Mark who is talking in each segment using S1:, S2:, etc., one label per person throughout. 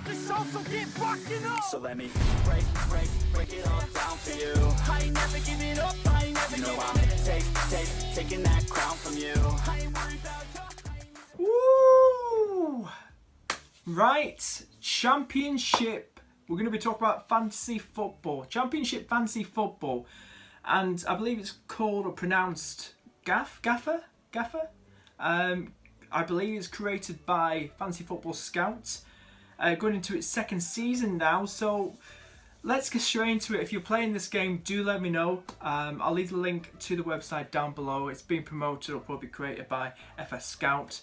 S1: this also get rocking up.
S2: So let me break it all down for you.
S1: I ain't never giving up, I ain't never
S2: You know
S1: giving
S2: I'm taking that crown from you.
S1: I ain't worried about you.
S3: Woo! Right, Championship. We're going to be talking about fantasy football. Championship fantasy football. And I believe it's called or pronounced Gaffr? I believe it's created by Fantasy Football Scouts. Going into its second season now, so let's get straight into it. If you're playing this game, do let me know. I'll leave the link to the website down below. It's being promoted or probably created by FS Scout.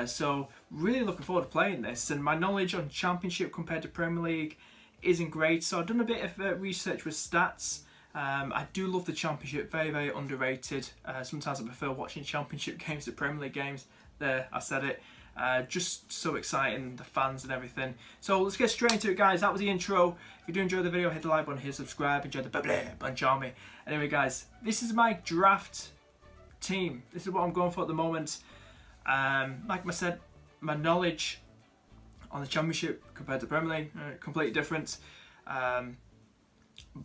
S3: So really looking forward to playing this. And my knowledge on Championship compared to Premier League isn't great, so I've done a bit of research with stats. I do love the Championship, very, very underrated. Sometimes I prefer watching Championship games to Premier League games. There, I said it. Just so exciting, the fans and everything. So let's get straight into it, guys. That was the intro. If you do enjoy the video, hit the like button here, subscribe, enjoy the bunch army. Anyway, guys, this is my draft team. This is what I'm going for at the moment. Like I said, my knowledge on the Championship compared to Premier League, completely different.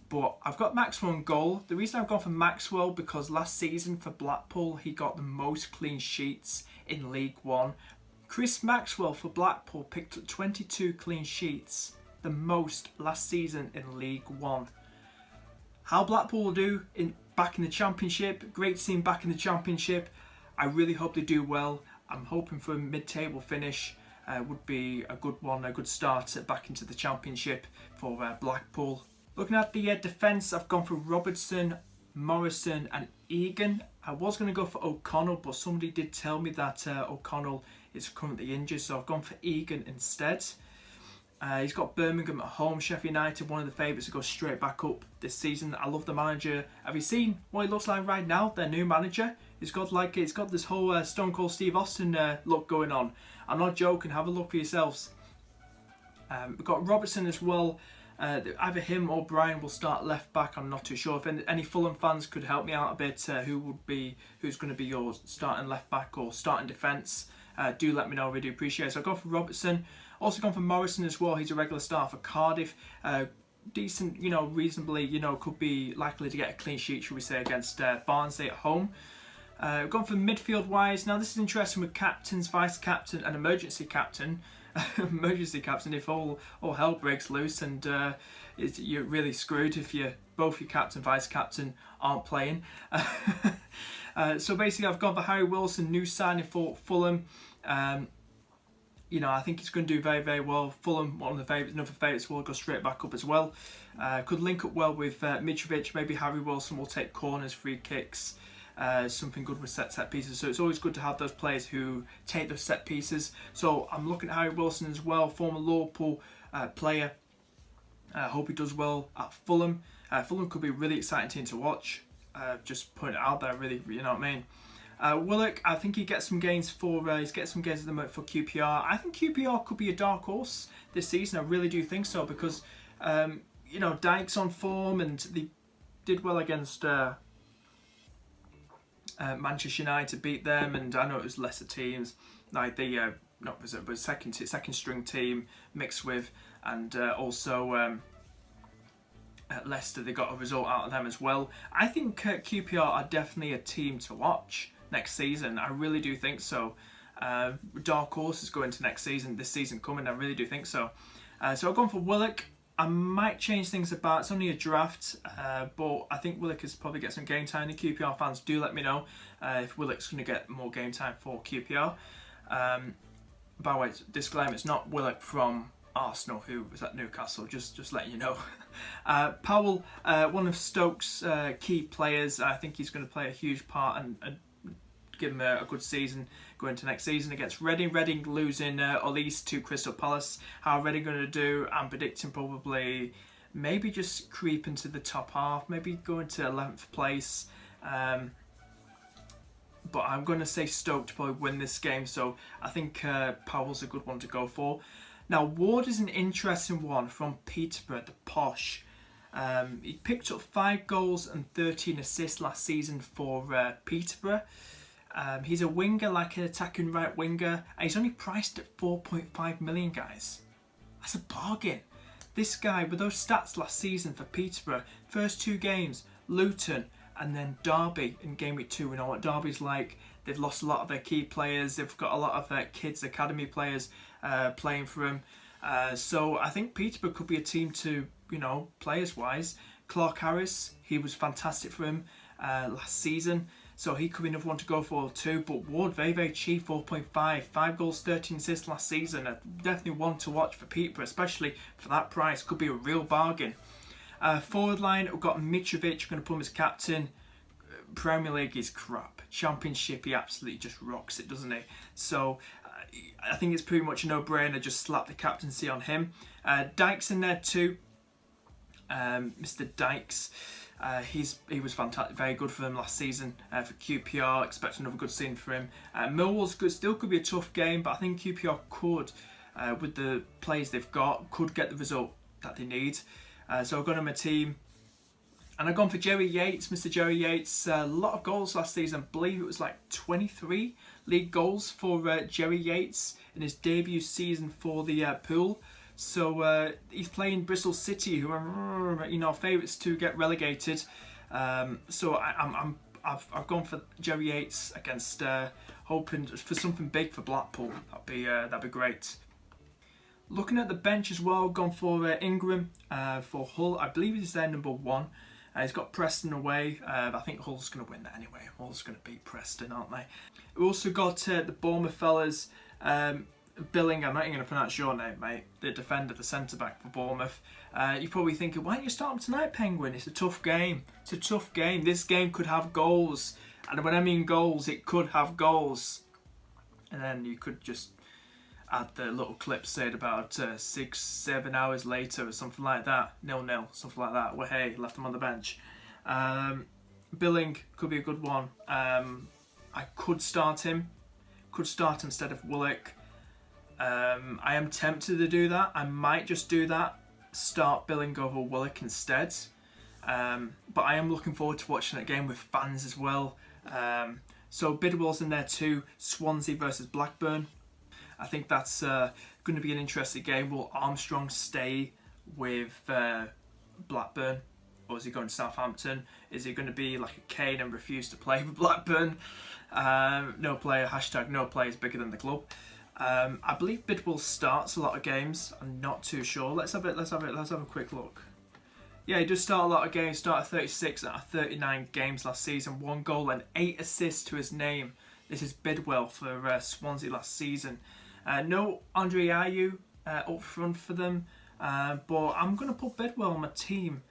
S3: But I've got Maxwell in goal. The reason I've gone for Maxwell, because last season for Blackpool, he got the most clean sheets in League One. Chris Maxwell for Blackpool picked up 22 clean sheets, the most last season in League One. How Blackpool will do back in the Championship, great to see him back in the Championship. I really hope they do well. I'm hoping for a mid-table finish. Would be a good one, a good start back into the Championship for Blackpool. Looking at the defence, I've gone for Robertson, Morrison and Egan. I was going to go for O'Connell, but somebody did tell me that O'Connell is currently injured, so I've gone for Egan instead. He's got Birmingham at home. Sheffield United, one of the favourites to go straight back up this season. I love the manager. Have you seen what he looks like right now? Their new manager. He's got this whole Stone Cold Steve Austin look going on. I'm not joking. Have a look for yourselves. We've got Robertson as well. Either him or Brian will start left back. I'm not too sure. If any Fulham fans could help me out a bit, who's going to be your starting left back or starting defence, do let me know. I really do appreciate it. So I've gone for Robertson. Also gone for Morrison as well. He's a regular star for Cardiff. Decent, reasonably, could be likely to get a clean sheet, should we say, against Barnsley at home. We've gone for midfield wise. Now this is interesting with captains, vice captain, and emergency captain. Emergency captain if all hell breaks loose, and you're really screwed if both your captain, vice captain aren't playing. So basically, I've gone for Harry Wilson, new signing for Fulham. I think he's going to do very, very well. Fulham, one of the favourites, another favourites, will go straight back up as well. Could link up well with Mitrovic. Maybe Harry Wilson will take corners, free kicks. Something good with set pieces, so it's always good to have those players who take those set pieces. So I'm looking at Harry Wilson as well, former Liverpool player. I hope he does well at Fulham. Fulham could be a really exciting team to watch. Just putting it out there, really, you know what I mean. Willock, I think he gets some gains he's getting some gains at the moment for QPR. I think QPR could be a dark horse this season. I really do think so, because Dyke's on form and they did well against Manchester United, beat them, and I know it was lesser teams like the second string team mixed with, and also Leicester. They got a result out of them as well. I think QPR are definitely a team to watch next season. I really do think so. Dark horses going to next season, this season coming. I really do think so. So I've gone for Willock. I might change things about. It's only a draft, but I think Willock is probably get some game time. The QPR fans, do let me know if Willock's going to get more game time for QPR. By the way, disclaimer: it's not Willock from Arsenal who was at Newcastle. Just letting you know. Powell, one of Stoke's key players. I think he's going to play a huge part and give him a good season going into next season against Reading. Reading losing Olise to Crystal Palace. How are Reading going to do? I'm predicting probably maybe just creep into the top half, maybe go into 11th place. But I'm going to say Stoke to probably win this game, so I think Powell's a good one to go for. Now Ward is an interesting one from Peterborough, the Posh. He picked up 5 goals and 13 assists last season for Peterborough. He's a winger, like an attacking right winger, and he's only priced at 4.5 million, guys. That's a bargain. This guy, with those stats last season for Peterborough, first 2 games, Luton and then Derby in game week 2. We know what Derby's like. They've lost a lot of their key players. They've got a lot of their kids, academy players playing for them. So I think Peterborough could be a team to, players-wise. Clark Harris, he was fantastic for him last season. So he could be another one to go for too. But Ward, very, very cheap, 4.5. 5 goals, 13 assists last season. Definitely one to watch for Peterborough, especially for that price. Could be a real bargain. Forward line, we've got Mitrovic. Going to put him as captain. Premier League is crap. Championship, he absolutely just rocks it, doesn't he? So I think it's pretty much a no-brainer. Just slap the captaincy on him. Dykes in there too. Mr. Dykes. He was fantastic, very good for them last season for QPR. Expect another good season for him. Millwall's good, still could be a tough game, but I think QPR could, with the players they've got, could get the result that they need. So I've got him a team. And I've gone for Jerry Yates, Mr. Jerry Yates. A lot of goals last season. I believe it was like 23 league goals for Jerry Yates in his debut season for the Pool. So he's playing Bristol City, who are favourites to get relegated. So I've gone for Jerry Yates against hoping for something big for Blackpool. That'd be great. Looking at the bench as well, gone for Ingram for Hull. I believe he's their number 1. He's got Preston away. I think Hull's going to win that anyway. Hull's going to beat Preston, aren't they? We've also got the Bournemouth fellas. Billing, I'm not even going to pronounce your name, mate. The defender, the centre-back for Bournemouth. You're probably thinking, why don't you start him tonight, Penguin? It's a tough game. It's a tough game. This game could have goals. And when I mean goals, it could have goals. And then you could just add the little clip said about 6-7 hours later or something like that. 0-0, something like that. Well, hey, left him on the bench. Billing could be a good one. I could start him. Could start him instead of Willock. I am tempted to do that. I might just do that. Start Billing over Willock instead. But I am looking forward to watching that game with fans as well. So Bidwell's in there too. Swansea versus Blackburn. I think that's going to be an interesting game. Will Armstrong stay with Blackburn? Or is he going to Southampton? Is he going to be like a Kane and refuse to play with Blackburn? No player, hashtag no player is bigger than the club. I believe Bidwell starts a lot of games. I'm not too sure. Let's have a quick look. Yeah, he does start a lot of games. Started 36 out of 39 games last season. 1 goal and 8 assists to his name. This is Bidwell for Swansea last season. No Andre Ayew up front for them. But I'm going to put Bidwell on my team.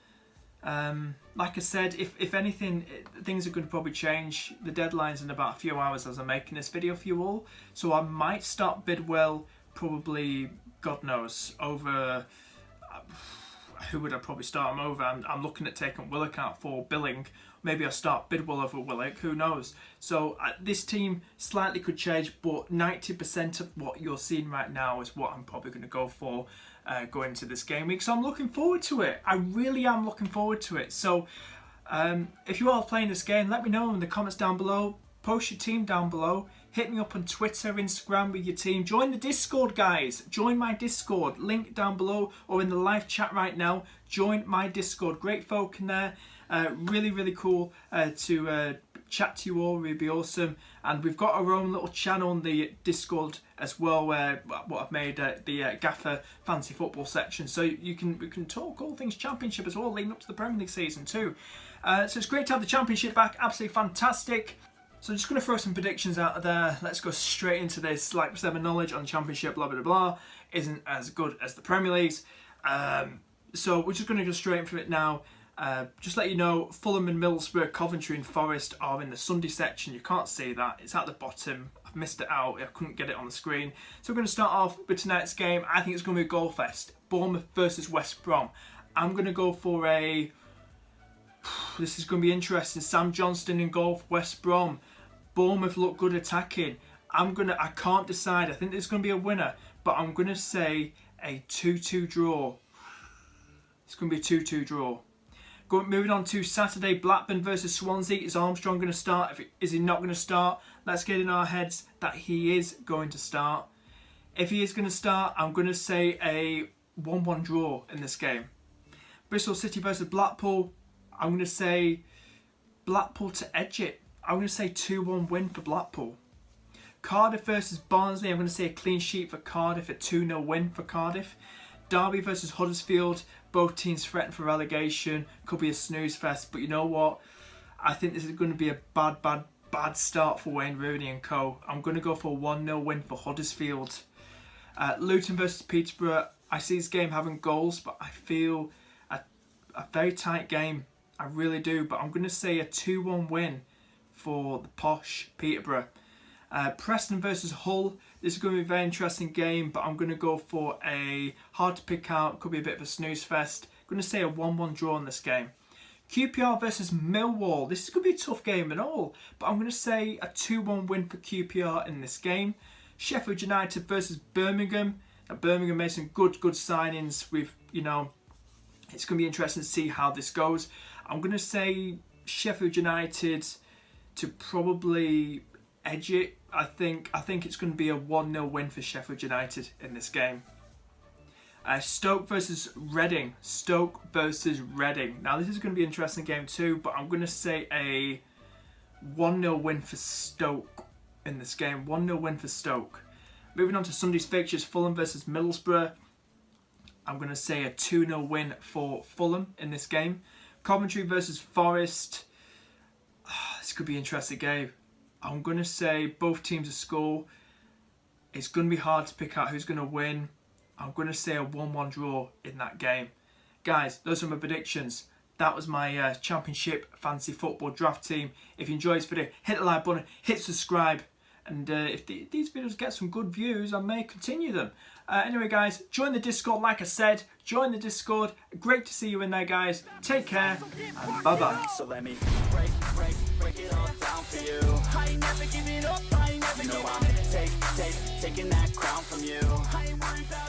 S3: Like I said, if anything, things are going to probably change. The deadline's in about a few hours as I'm making this video for you all. So I might start Bidwell, probably, God knows, over... who would I probably start him over? I'm looking at taking Willock out for Billing. Maybe I'll start Bidwell over Willock, who knows? So this team slightly could change, but 90% of what you're seeing right now is what I'm probably going to go for going into this game week. So I'm looking forward to it. I really am looking forward to it. So if you are playing this game, let me know in the comments down below. Post your team down below. Hit me up on Twitter, Instagram with your team. Join the Discord, guys. Join my Discord. Link down below or in the live chat right now. Join my Discord. Great folk in there. Really, really cool to chat to you all. Really be awesome. And we've got our own little channel on the Discord as well, where what I've made the Gaffr fantasy football section. So we can talk all things Championship as well, leading up to the Premier League season too. So it's great to have the Championship back. Absolutely fantastic. So I'm just going to throw some predictions out of there. Let's go straight into this. Like I said, my knowledge on the Championship, blah, blah, blah, isn't as good as the Premier League's. So we're just going to go straight into it now. Just let you know, Fulham and Middlesbrough, Coventry and Forest are in the Sunday section. You can't see that. It's at the bottom. I've missed it out. I couldn't get it on the screen. So we're going to start off with tonight's game. I think it's going to be a goal fest. Bournemouth versus West Brom. I'm going to go for a... This is going to be interesting. Sam Johnston in goal for West Brom. Bournemouth look good attacking. I can't decide. I think there's going to be a winner, but I'm going to say a 2-2 draw. It's going to be a 2-2 draw. Moving on to Saturday, Blackburn versus Swansea. Is Armstrong going to start? Is he not going to start? Let's get in our heads that he is going to start. If he is going to start, I'm going to say a 1-1 draw in this game. Bristol City versus Blackpool. I'm going to say Blackpool to edge it. I'm going to say 2-1 win for Blackpool. Cardiff versus Barnsley. I'm going to say a clean sheet for Cardiff, a 2-0 win for Cardiff. Derby versus Huddersfield. Both teams threatened for relegation. Could be a snooze fest, but you know what? I think this is going to be a bad start for Wayne Rooney and co. I'm going to go for a 1-0 win for Huddersfield. Luton versus Peterborough. I see this game having goals, but I feel a very tight game. I really do, but I'm going to say a 2-1 win for the posh Peterborough. Preston versus Hull. This is going to be a very interesting game, but I'm going to go for a hard to pick out, could be a bit of a snooze fest. I'm going to say a 1-1 draw in this game. QPR versus Millwall. This is going to be a tough game and all, but I'm going to say a 2-1 win for QPR in this game. Sheffield United versus Birmingham. Now, Birmingham made some good signings with, you know, it's going to be interesting to see how this goes. I'm going to say Sheffield United to probably edge it. I think it's going to be a 1-0 win for Sheffield United in this game. Stoke versus Reading. Stoke versus Reading. Now this is going to be an interesting game too, but I'm going to say a 1-0 win for Stoke in this game. 1-0 win for Stoke. Moving on to Sunday's fixtures, Fulham versus Middlesbrough. I'm going to say a 2-0 win for Fulham in this game. Coventry versus Forest. This could be an interesting game. I'm going to say both teams to score. It's going to be hard to pick out who's going to win. I'm going to say a 1-1 draw in that game. Guys, those are my predictions. That was my Championship Fantasy Football Draft team. If you enjoyed this video, hit the like button, hit subscribe. And if these videos get some good views, I may continue them. Anyway, guys, join the Discord like I said. Join the Discord. Great to see you in there, guys. Take care and bye-bye.
S2: So let me break it all down for you.
S1: I ain't never giving up, I ain't never
S2: You know
S1: giving
S2: I'm taking that crown from you.
S1: I ain't worried about